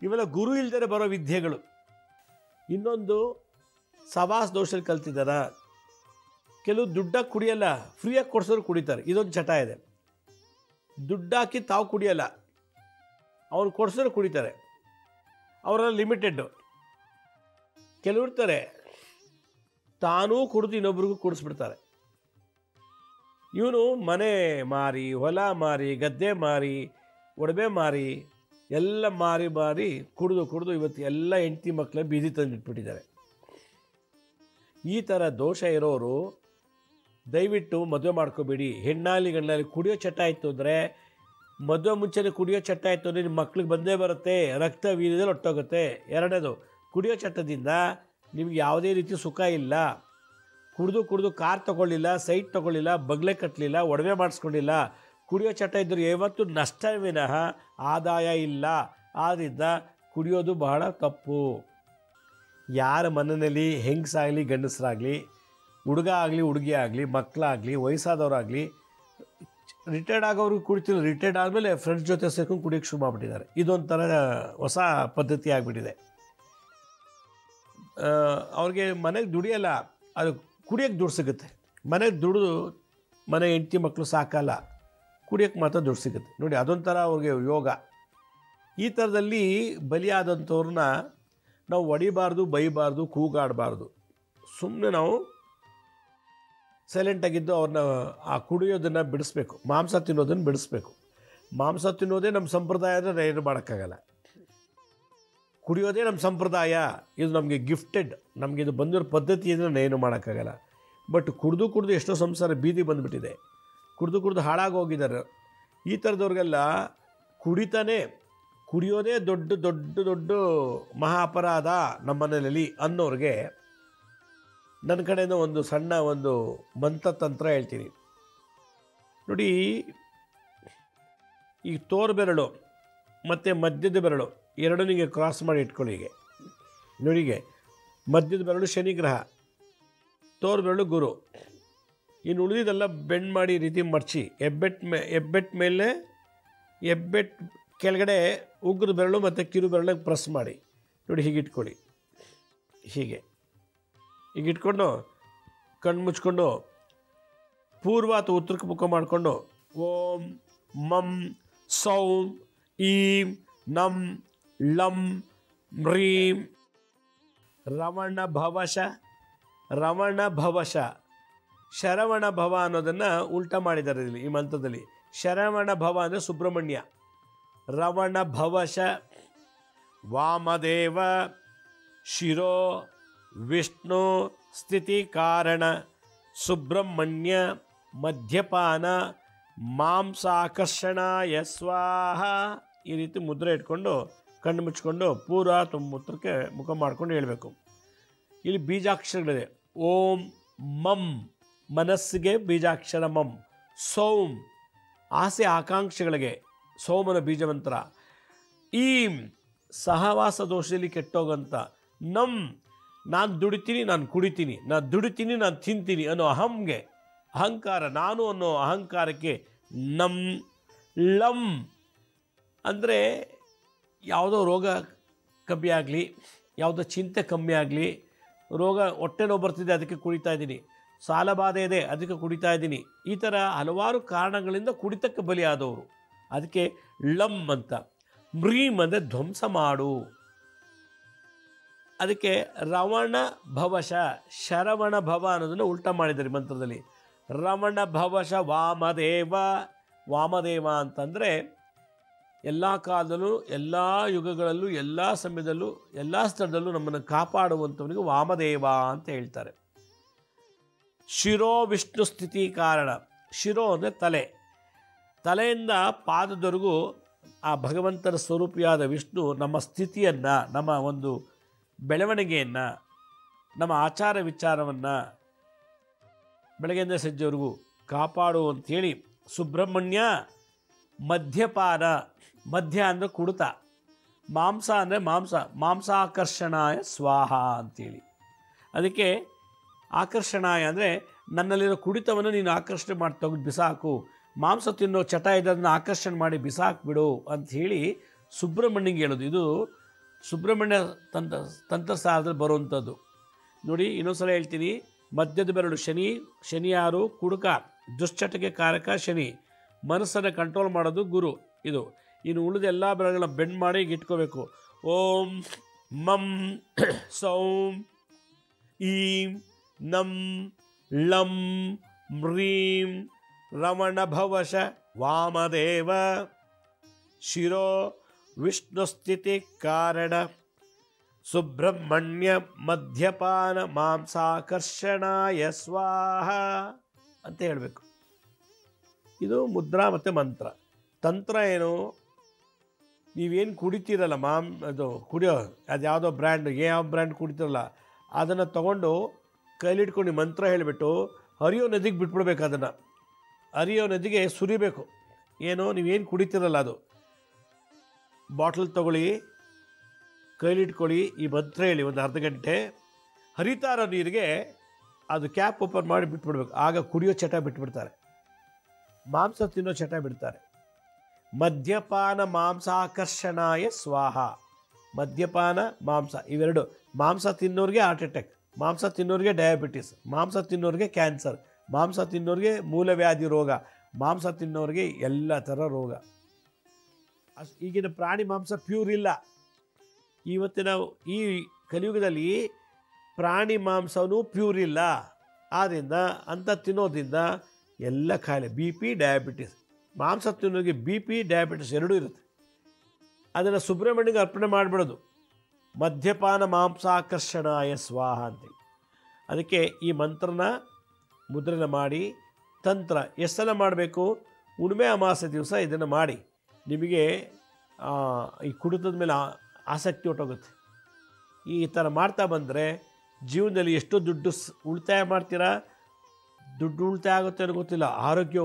ಇವೆಲ್ಲ ಗುರು ಇಲ್ದರೆ ಬರೋ ವಿದ್ಯೆಗಳು. ಇನ್ನೊಂದು, ಸವಾಸ ದೋಷದಲ್ಲಿ ಕಲ್ತಿದ್ದಾರ. ಕೆಲವು ದುಡ್ಡಾಗಿ ಕುಡಿಯಲ್ಲ, ಫ್ರೀಯಾಗಿ ಕೊಡ್ಸೋರು ಕುಡಿತಾರೆ. ಇದೊಂದು ಚಟ ಇದೆ. ದುಡ್ಡಾಕಿ ತಾವು ಕುಡಿಯಲ್ಲ, ಅವ್ರು ಕೊಡ್ಸೋರು ಕುಡಿತಾರೆ. ಅವರೆಲ್ಲ ಲಿಮಿಟೆಡ್ಡು. ಕೆಲವು ಇರ್ತಾರೆ, ತಾನೂ ಕುಡಿದು ಇನ್ನೊಬ್ರಿಗೂ ಕುಡಿಸ್ಬಿಡ್ತಾರೆ. ಇವನು ಮನೆ ಮಾರಿ, ಹೊಲ ಮಾರಿ, ಗದ್ದೆ ಮಾರಿ, ಒಡವೆ ಮಾರಿ, ಎಲ್ಲ ಮಾರಿ ಕುಡಿದು ಇವತ್ತು ಎಲ್ಲ ಹೆಂಡತಿ ಮಕ್ಕಳ ಬೀದಿ ತಂದಿಟ್ಬಿಟ್ಟಿದ್ದಾರೆ. ಈ ಥರ ದೋಷ ಇರೋರು ದಯವಿಟ್ಟು ಮದುವೆ ಮಾಡ್ಕೋಬೇಡಿ. ಹೆಣ್ಣಾಲಿ ಗಂಡಾಲಿ ಕುಡಿಯೋ ಚಟ ಆಯಿತು ಅಂದರೆ, ಮದುವೆ ಮುಂಚೆನೇ ಕುಡಿಯೋ ಚಟ ಆಯಿತು ಅಂದರೆ ನಿಮ್ಮ ಮಕ್ಳಿಗೆ ಬಂದೇ ಬರುತ್ತೆ, ರಕ್ತ ವೀರ್ಯದಲ್ಲಿ ಒಟ್ಟೋಗುತ್ತೆ. ಎರಡನೇದು, ಕುಡಿಯೋ ಚಟದಿಂದ ನಿಮ್ಗೆ ಯಾವುದೇ ರೀತಿ ಸುಖ ಇಲ್ಲ. ಕುಡಿದು ಕಾರ್ ತೊಗೊಳ್ಳಿಲ್ಲ, ಸೈಟ್ ತೊಗೊಳ್ಳಿಲ್ಲ, ಬಗ್ಲೆ ಕಟ್ಟಲಿಲ್ಲ, ಒಡವೆ ಮಾಡಿಸ್ಕೊಂಡಿಲ್ಲ, ಕುಡಿಯೋ ಚಟ ಇದ್ದರೂ ಯಾವತ್ತೂ ನಷ್ಟ ವಿನಃ ಆದಾಯ ಇಲ್ಲ. ಆದ್ದರಿಂದ ಕುಡಿಯೋದು ಬಹಳ ತಪ್ಪು. ಯಾರ ಮನೆಯಲ್ಲಿ ಹೆಂಗಸಾಗಲಿ ಗಂಡಸರಾಗಲಿ, ಹುಡುಗ ಆಗಲಿ ಹುಡುಗಿ ಆಗಲಿ, ಮಕ್ಕಳಾಗಲಿ, ವಯಸ್ಸಾದವರಾಗಲಿ, ರಿಟೈರ್ಡ್ ಆಗೋರು ಕುಡಿತಿಲ್ಲ, ರಿಟೈರ್ಡ್ ಆದಮೇಲೆ ಫ್ರೆಂಡ್ಸ್ ಜೊತೆ ಸೇರ್ಕೊಂಡು ಕುಡಿಯೋಕ್ಕೆ ಶುರು ಮಾಡಿಬಿಟ್ಟಿದ್ದಾರೆ. ಇದೊಂಥರ ಹೊಸ ಪದ್ಧತಿ ಆಗಿಬಿಟ್ಟಿದೆ. ಅವ್ರಿಗೆ ಮನೆಗೆ ದುಡಿಯಲ್ಲ, ಅದು ಕುಡಿಯೋಕ್ಕೆ ದುಡ್ಡು ಸಿಗುತ್ತೆ. ಮನೆಗೆ ದುಡಿದು ಮನೆ ಹೆಂಡತಿ ಮಕ್ಕಳು ಸಾಕಲ್ಲ, ಕುಡಿಯೋಕ್ಕೆ ಮಾತ್ರ ದುಡ್ಡು ಸಿಗುತ್ತೆ ನೋಡಿ. ಅದೊಂಥರ ಅವ್ರಿಗೆ ಯೋಗ. ಈ ಥರದಲ್ಲಿ ಬಲಿಯಾದಂಥವ್ರನ್ನ ನಾವು ಹೊಡಿಬಾರ್ದು, ಬೈಬಾರ್ದು, ಕೂಗಾಡಬಾರ್ದು. ಸುಮ್ಮನೆ ನಾವು ಸೈಲೆಂಟಾಗಿದ್ದು ಅವ್ರನ್ನ ಆ ಕುಡಿಯೋದನ್ನು ಬಿಡಿಸ್ಬೇಕು, ಮಾಂಸ ತಿನ್ನೋದನ್ನು ಬಿಡಿಸ್ಬೇಕು. ಮಾಂಸ ತಿನ್ನೋದೇ ನಮ್ಮ ಸಂಪ್ರದಾಯ ಅಂದರೆ ಏನು ಮಾಡೋಕ್ಕಾಗಲ್ಲ. ಕುಡಿಯೋದೇ ನಮ್ಮ ಸಂಪ್ರದಾಯ, ಇದು ನಮಗೆ ಗಿಫ್ಟೆಡ್, ನಮಗೆ ಇದು ಬಂದಿರೋ ಪದ್ಧತಿ ಅಂದರೆ ಏನು ಮಾಡೋಕ್ಕಾಗಲ್ಲ. ಬಟ್ ಕುಡಿದು ಎಷ್ಟೋ ಸಂಸಾರ ಬೀದಿ ಬಂದುಬಿಟ್ಟಿದೆ, ಕುಡಿದು ಹಾಳಾಗೋಗಿದ್ದಾರೆ. ಈ ಥರದವ್ರಿಗೆಲ್ಲ ಕುಡಿಯೋದೇ ದೊಡ್ಡ ದೊಡ್ಡ ದೊಡ್ಡ ಮಹಾ ಅಪರಾಧ ನಮ್ಮ ಮನೆಯಲ್ಲಿ ಅನ್ನೋರಿಗೆ ನನ್ನ ಕಡೆಯಿಂದ ಒಂದು ಸಣ್ಣ ಒಂದು ಮಂತ್ರತಂತ್ರ ಹೇಳ್ತೀನಿ ನೋಡಿ. ಈ ತೋರು ಬೆರಳು ಮತ್ತು ಮಧ್ಯದ ಬೆರಳು ಎರಡೂ ನಿಮಗೆ ಕ್ರಾಸ್ ಮಾಡಿ ಇಟ್ಕೊಳ್ಳಿ. ಹೀಗೆ ನೋಡಿ, ಹೀಗೆ ಮಧ್ಯದ ಬೆರಳು ಶನಿ ಗ್ರಹ, ತೋರು ಬೆರಳು ಗುರು. ಇನ್ನು ಉಳಿದಿದ್ದೆಲ್ಲ ಬೆಂಡ್ ಮಾಡಿ ರೀತಿ ಮರ್ಚಿ ಹೆಬ್ಬೆಟ್ ಮೇಲೆ ಹೆಬ್ಬೆಟ್ ಕೆಳಗಡೆ ಉಗುರು ಬೆರಳು ಮತ್ತು ಕಿರು ಬೆರಳಿಗೆ ಪ್ರೆಸ್ ಮಾಡಿ ನೋಡಿ, ಹೀಗೆ ಇಟ್ಕೊಳ್ಳಿ. ಹೀಗೆ ಇಟ್ಕೊಂಡು ಕಣ್ಣು ಮುಚ್ಕೊಂಡು ಪೂರ್ವ ಅಥವಾ ಉತ್ತರಕ್ಕೆ ಮುಖ ಮಾಡಿಕೊಂಡು ಓಂ ಮಂ ಸೌಂ ಈಂ ನಂ ಲಂ ಮ್ರೀಂ ರಮಣ ಭವಶ ಶರವಣ ಭವ ಅನ್ನೋದನ್ನು ಉಲ್ಟಾ ಮಾಡಿದ್ದಾರೆ ಇಲ್ಲಿ ಈ ಮಂತ್ರದಲ್ಲಿ. ಶರವಣ ಭವ ಅಂದರೆ ಸುಬ್ರಹ್ಮಣ್ಯ, ರವಣ ಭವಶ ವಾಮದೇವ ಶಿರೋ ವಿಷ್ಣು ಸ್ಥಿತಿ ಕಾರಣ ಸುಬ್ರಹ್ಮಣ್ಯ ಮದ್ಯಪಾನ ಮಾಂಸಾಕರ್ಷಣಾಯ ಸ್ವಾಹ. ಈ ರೀತಿ ಮುದ್ರೆ ಇಟ್ಕೊಂಡು ಕಣ್ಣು ಮುಚ್ಕೊಂಡು ಪೂರ್ವ ತುಂಬ ಉತ್ತರಕ್ಕೆ ಮುಖ ಮಾಡ್ಕೊಂಡು ಹೇಳಬೇಕು. ಇಲ್ಲಿ ಬೀಜಾಕ್ಷರಗಳಿದೆ. ಓಂ ಮಂ ಮನಸ್ಸಿಗೆ ಬೀಜಾಕ್ಷರ ಮಂ, ಸೌಂ ಆಸೆ ಆಕಾಂಕ್ಷೆಗಳಿಗೆ ಸೋಮನ ಬೀಜಮಂತ್ರ, ಈಂ ಸಹವಾಸ ದೋಷದಲ್ಲಿ ಕೆಟ್ಟೋಗಂತ, ನಂ ನಾನು ದುಡಿತೀನಿ ನಾನು ಕುಡಿತೀನಿ, ನಾನು ದುಡಿತೀನಿ ನಾನು ತಿಂತೀನಿ ಅನ್ನೋ ಅಹಂಗೆ ಅಹಂಕಾರ, ನಾನು ಅನ್ನೋ ಅಹಂಕಾರಕ್ಕೆ ನಂ. ಲಂ ಅಂದರೆ ಯಾವುದೋ ರೋಗ ಕಮ್ಮಿ ಆಗಲಿ, ಯಾವುದೋ ಚಿಂತೆ ಕಮ್ಮಿ ಆಗಲಿ, ರೋಗ ಹೊಟ್ಟೆ ನೋವು ಬರ್ತಿದೆ ಅದಕ್ಕೆ ಕುಡಿತಾ ಇದ್ದೀನಿ, ಸಾಲ ಬಾಧೆ ಇದೆ ಅದಕ್ಕೆ ಕುಡಿತಾ ಇದ್ದೀನಿ, ಈ ಥರ ಹಲವಾರು ಕಾರಣಗಳಿಂದ ಕುಡಿತಕ್ಕೆ ಬಲಿಯಾದವರು, ಅದಕ್ಕೆ ಲಂ ಅಂತ. ಮ್ರೀಂ ಅಂದರೆ ಧ್ವಂಸ ಮಾಡು, ಅದಕ್ಕೆ ರವಣ ಭವಶ ಶರವಣ ಭವ ಅನ್ನೋದನ್ನು ಉಲ್ಟಾ ಮಾಡಿದ್ದಾರೆ ಮಂತ್ರದಲ್ಲಿ. ರಮಣ ಭವಶ ವಾಮದೇವ ಅಂತಂದರೆ ಎಲ್ಲ ಕಾಲದಲ್ಲೂ ಎಲ್ಲ ಯುಗಗಳಲ್ಲೂ ಎಲ್ಲ ಸಮಯದಲ್ಲೂ ಎಲ್ಲ ಸ್ಥಳದಲ್ಲೂ ನಮ್ಮನ್ನು ಕಾಪಾಡುವಂಥವನಿಗೆ ವಾಮದೇವ ಅಂತ ಹೇಳ್ತಾರೆ. ಶಿರೋ ವಿಷ್ಣು ಸ್ಥಿತಿ ಕಾರಣ, ಶಿರೋ ಅಂದರೆ ತಲೆ, ತಲೆಯಿಂದ ಪಾದದವರೆಗೂ ಆ ಭಗವಂತನ ಸ್ವರೂಪಿಯಾದ ವಿಷ್ಣು ನಮ್ಮ ಸ್ಥಿತಿಯನ್ನು, ನಮ್ಮ ಒಂದು ಬೆಳವಣಿಗೆಯನ್ನು, ನಮ್ಮ ಆಚಾರ ವಿಚಾರವನ್ನು ಬೆಳಗ್ಗೆಯಿಂದ ಸಂಜೆವರೆಗೂ ಕಾಪಾಡು ಅಂಥೇಳಿ. ಸುಬ್ರಹ್ಮಣ್ಯ ಮದ್ಯಪಾನ, ಮದ್ಯ ಅಂದರೆ ಕುಡಿತ, ಮಾಂಸ ಅಂದರೆ ಮಾಂಸಾಕರ್ಷಣಾಯ ಸ್ವಾಹ ಅಂತೇಳಿ. ಅದಕ್ಕೆ ಆಕರ್ಷಣಾಯ ಅಂದರೆ ನನ್ನಲ್ಲಿರೋ ಕುಡಿತವನ್ನು ನೀನು ಆಕರ್ಷಣೆ ಮಾಡಿ ತೆಗೆದು ಬಿಸಾಕು, ಮಾಂಸ ತಿನ್ನೋ ಚಟ ಇದನ್ನು ಆಕರ್ಷಣೆ ಮಾಡಿ ಬಿಸಾಕ್ಬಿಡು ಅಂಥೇಳಿ ಸುಬ್ರಹ್ಮಣ್ಯಂಗೆ ಹೇಳೋದು. ಇದು ಸುಬ್ರಹ್ಮಣ್ಯ ತಂತ್ರಸಾರದಲ್ಲಿ ಬರುವಂಥದ್ದು ನೋಡಿ. ಇನ್ನೊಂದ್ಸಲ ಹೇಳ್ತೀನಿ. ಮಧ್ಯದ ಬೆರಳು ಶನಿ ಯಾರು? ಕುಡುಕ, ದುಶ್ಚಟಕ್ಕೆ ಕಾರಕ ಶನಿ, ಮನಸ್ಸನ್ನು ಕಂಟ್ರೋಲ್ ಮಾಡೋದು ಗುರು. ಇದು ಇನ್ನು ಉಳಿದ ಎಲ್ಲ ಬೆರಳುಗಳನ್ನ ಬೆಂಡ್ ಮಾಡಿ ಇಟ್ಕೋಬೇಕು. ಓಂ ಮಂ ಸೌಂ ಈಂ ನಂ ಲಂ ಮ್ರೀಂ ರಮಣ ಭವಶ ವಾಮದೇವ ಶಿರೋ ವಿಷ್ಣು ಸ್ಥಿತಿ ಕಾರಣ ಸುಬ್ರಹ್ಮಣ್ಯ ಮದ್ಯಪಾನ ಮಾಂಸಾಕರ್ಷಣಾಯ ಸ್ವಾಹ ಅಂತ ಹೇಳಬೇಕು. ಇದು ಮುದ್ರಾ ಮತ್ತು ಮಂತ್ರ. ತಂತ್ರ ಏನು? ನೀವೇನು ಕುಡಿತೀರಲ್ಲ ಅದು ಅದು ಯಾವುದೋ ಬ್ರ್ಯಾಂಡ್, ಯಾವ ಬ್ರ್ಯಾಂಡ್ ಕುಡಿತೀರಲ್ಲ ಅದನ್ನು ತೊಗೊಂಡು ಕೈಲಿಟ್ಕೊಂಡು ಮಂತ್ರ ಹೇಳಿಬಿಟ್ಟು ಹರಿಯೋ ನದಿಗೆ ಬಿಟ್ಬಿಡ್ಬೇಕು. ಅದನ್ನು ಹರಿಯೋ ನದಿಗೆ ಸುರಿಬೇಕು. ಏನೋ ನೀವೇನು ಕುಡಿತೀರಲ್ಲ ಅದು ಬಾಟ್ಲ್ ತೊಗೊಳ್ಳಿ, ಕೈಲಿಟ್ಕೊಳ್ಳಿ, ಈ ಮಂತ್ರ ಹೇಳಿ ಒಂದು ಅರ್ಧ ಗಂಟೆ, ಹರಿತಾರೋ ನೀರಿಗೆ ಅದು ಕ್ಯಾಪ್ ಓಪನ್ ಮಾಡಿ ಬಿಟ್ಬಿಡ್ಬೇಕು. ಆಗ ಕುಡಿಯೋ ಚಟ ಬಿಟ್ಬಿಡ್ತಾರೆ. ಮಾಂಸ ತಿನ್ನೋ ಚಟ ಬಿಡ್ತಾರೆ. ಮದ್ಯಪಾನ ಮಾಂಸಾಕರ್ಷಣಾಯ ಸ್ವಾಹ. ಮದ್ಯಪಾನ ಮಾಂಸ ಇವೆರಡು. ಮಾಂಸ ತಿನ್ನೋರಿಗೆ ಹಾರ್ಟ್ ಅಟ್ಯಾಕ್, ಮಾಂಸ ತಿನ್ನೋರಿಗೆ ಡಯಾಬಿಟಿಸ್, ಮಾಂಸ ತಿನ್ನೋರಿಗೆ ಕ್ಯಾನ್ಸರ್, ಮಾಂಸ ತಿನ್ನೋರಿಗೆ ಮೂಲವ್ಯಾಧಿ ರೋಗ, ಮಾಂಸ ತಿನ್ನೋರಿಗೆ ಎಲ್ಲ ಥರ ರೋಗ. ಈಗಿನ ಪ್ರಾಣಿ ಮಾಂಸ ಪ್ಯೂರ್ ಇಲ್ಲ. ಇವತ್ತಿನ ಈ ಕಲಿಯುಗದಲ್ಲಿ ಪ್ರಾಣಿ ಮಾಂಸವೂ ಪ್ಯೂರ್ ಇಲ್ಲ. ಆದ್ದರಿಂದ ಅಂಥ ತಿನ್ನೋದ್ರಿಂದ ಎಲ್ಲ ಕಾಯಿಲೆ, ಬಿ ಪಿ, ಡಯಾಬಿಟಿಸ್. ಮಾಂಸ ತಿನ್ನೋರಿಗೆ ಬಿ ಪಿ, ಡಯಾಬಿಟಿಸ್ ಎರಡೂ ಇರುತ್ತೆ. ಅದನ್ನು ಸುಬ್ರಹ್ಮಣ್ಯಗೆ ಅರ್ಪಣೆ ಮಾಡಿಬಿಡೋದು. ಮದ್ಯಪಾನ ಮಾಂಸಾಕರ್ಷಣಾಯ ಸ್ವಾಹ ಅಂತೇಳಿ. ಅದಕ್ಕೆ ಈ ಮಂತ್ರನ ಮುದ್ರಣ ಮಾಡಿ ತಂತ್ರ ಎಷ್ಟು ಸಲ ಮಾಡಬೇಕು? ಹುಣ್ಣಿಮೆ ಅಮಾವಾಸ್ಯೆ ದಿವಸ ಇದನ್ನು ಮಾಡಿ. ನಿಮಗೆ ಈ ಕುಡಿತದ ಮೇಲೆ ಆಸಕ್ತಿ ಹೊಟ್ಟೋಗುತ್ತೆ. ಈ ಥರ ಮಾಡ್ತಾ ಬಂದರೆ ಜೀವನದಲ್ಲಿ ಎಷ್ಟೋ ದುಡ್ಡು ಉಳಿತಾಯ ಮಾಡ್ತೀರಾ. ದುಡ್ಡು ಉಳಿತಾಯ ಆಗುತ್ತೆ ಅನ್ನೋ ಗೊತ್ತಿಲ್ಲ, ಆರೋಗ್ಯ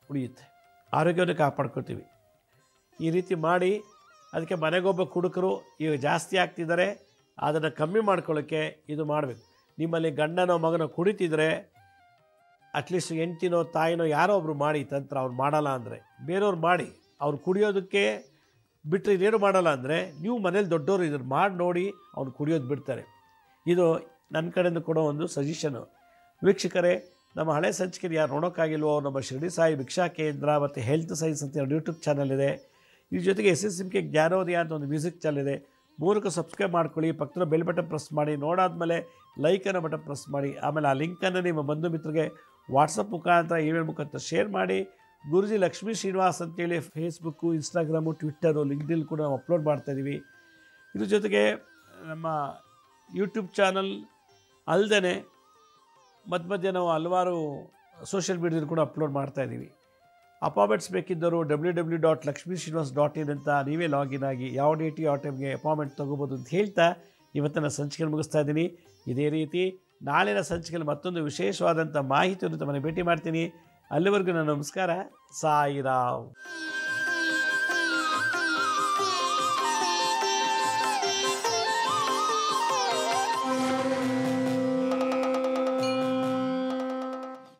ಉಳಿಯುತ್ತೆ, ಆರೋಗ್ಯವನ್ನು ಕಾಪಾಡ್ಕೊತೀವಿ. ಈ ರೀತಿ ಮಾಡಿ. ಅದಕ್ಕೆ ಮನೆಗೊಬ್ಬ ಕುಡುಕರು ಈಗ ಜಾಸ್ತಿ ಆಗ್ತಿದ್ದಾರೆ. ಅದನ್ನು ಕಮ್ಮಿ ಮಾಡ್ಕೊಳ್ಳೋಕ್ಕೆ ಇದು ಮಾಡಬೇಕು. ನಿಮ್ಮಲ್ಲಿ ಗಂಡನೋ ಮಗನೋ ಕುಡಿತಿದ್ರೆ ಅಟ್ಲೀಸ್ಟ್ ಹೆಂಡ್ತಿನೋ ತಾಯಿನೋ ಯಾರೋ ಒಬ್ಬರು ಮಾಡಿ ತಂತ್ರ. ಅವ್ರು ಮಾಡಲ್ಲ ಅಂದರೆ ಬೇರೆಯವ್ರು ಮಾಡಿ. ಅವ್ರು ಕುಡಿಯೋದಕ್ಕೆ ಬಿಟ್ಟರೆ ಇದೇನು ಮಾಡಲ್ಲ ಅಂದರೆ ನೀವು ಮನೇಲಿ ದೊಡ್ಡವರು ಇದನ್ನು ಮಾಡಿ ನೋಡಿ, ಅವ್ನು ಕುಡಿಯೋದು ಬಿಡ್ತಾರೆ. ಇದು ನನ್ನ ಕಡೆಯಿಂದ ಕೊಡೋ ಒಂದು ಸಜೆಷನು. ವೀಕ್ಷಕರೇ, ನಮ್ಮ ಹಳೆ ಸಂಚಿಕೆಯಲ್ಲಿ ಯಾರು ನೋಡೋಕ್ಕಾಗಿಲ್ವೋ, ನಮ್ಮ ಶಿರಡಿ ಸಾಯಿ ಭಿಕ್ಷಾ ಕೇಂದ್ರ ಮತ್ತು ಹೆಲ್ತ್ ಸೈನ್ಸ್ ಅಂತ ಎರಡು ಯೂಟ್ಯೂಬ್ ಚಾನಲ್ ಇದೆ. ಇದ್ರ ಜೊತೆಗೆ SSMK ಜ್ಞಾನೋದಯ ಅಂತ ಒಂದು ಮ್ಯೂಸಿಕ್ ಚಾನಲ್ ಇದೆ. ಮೂರಕ್ಕೆ ಸಬ್ಸ್ಕ್ರೈಬ್ ಮಾಡ್ಕೊಳ್ಳಿ. ಪಕ್ಕದ ಬೆಲ್ ಬಟನ್ ಪ್ರೆಸ್ ಮಾಡಿ. ನೋಡಾದ್ಮೇಲೆ ಲೈಕನ್ನು ಬಟನ್ ಪ್ರೆಸ್ ಮಾಡಿ. ಆಮೇಲೆ ಆ ಲಿಂಕನ್ನು ನಿಮ್ಮ ಬಂಧು ಮಿತ್ರರಿಗೆ ವಾಟ್ಸಪ್ ಮುಖಾಂತರ, ಇಮೇಲ್ ಮುಖಾಂತರ ಶೇರ್ ಮಾಡಿ. ಗುರುಜಿ ಲಕ್ಷ್ಮೀ ಶ್ರೀನಿವಾಸ್ ಅಂತೇಳಿ ಫೇಸ್ಬುಕ್ಕು, ಇನ್ಸ್ಟಾಗ್ರಾಮು, ಟ್ವಿಟ್ಟರು, ಲಿಂಕ್ಡ್ಇನ್ ಕೂಡ ನಾವು ಅಪ್ಲೋಡ್ ಮಾಡ್ತಾಯಿದ್ದೀವಿ. ಇದ್ರ ಜೊತೆಗೆ ನಮ್ಮ ಯೂಟ್ಯೂಬ್ ಚಾನಲ್ ಅಲ್ಲದೆ ಮಧ್ಯೆ ನಾವು ಹಲವಾರು ಸೋಷಿಯಲ್ ಮೀಡಿಯಾದಲ್ಲಿ ಕೂಡ ಅಪ್ಲೋಡ್ ಮಾಡ್ತಾಯಿದ್ದೀವಿ. ಅಪಾಯಿಂಟ್ಮೆಂಟ್ಸ್ ಬೇಕಿದ್ದರು www.lakshmisrinivas.in ಅಂತ ನೀವೇ ಲಾಗಿನ್ ಆಗಿ ಯಾವ ಡೇಟ್ ಯಾವ ಟೈಮ್ಗೆ ಅಪಾಯಿಂಟ್ಮೆಂಟ್ ತೊಗೋಬೋದು ಅಂತ ಹೇಳ್ತಾ ಇವತ್ತಿನ ಸಂಚಿಕೆ ಮುಗಿಸ್ತಾ ಇದ್ದೀನಿ. ಇದೇ ರೀತಿ ನಾಳಿನ ಸಂಚಿಕೆಯಲ್ಲಿ ಮತ್ತೊಂದು ವಿಶೇಷವಾದಂಥ ಮಾಹಿತಿಯನ್ನು ತಮ್ಮನ್ನು ಭೇಟಿ ಮಾಡ್ತೀನಿ. ಅಲ್ಲಿವರೆಗೂ ನನ್ನ ನಮಸ್ಕಾರ. ಸಾಯಿರಾಮ್.